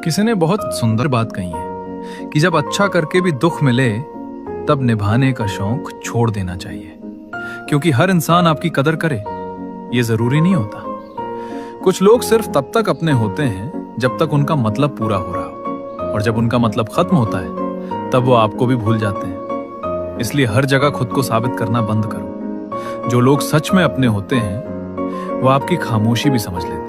किसी ने बहुत सुंदर बात कही है कि जब अच्छा करके भी दुख मिले तब निभाने का शौक छोड़ देना चाहिए, क्योंकि हर इंसान आपकी कदर करे ये जरूरी नहीं होता। कुछ लोग सिर्फ तब तक अपने होते हैं जब तक उनका मतलब पूरा हो रहा हो, और जब उनका मतलब खत्म होता है तब वो आपको भी भूल जाते हैं। इसलिए हर जगह खुद को साबित करना बंद करो। जो लोग सच में अपने होते हैं वो आपकी खामोशी भी समझ लेते हैं।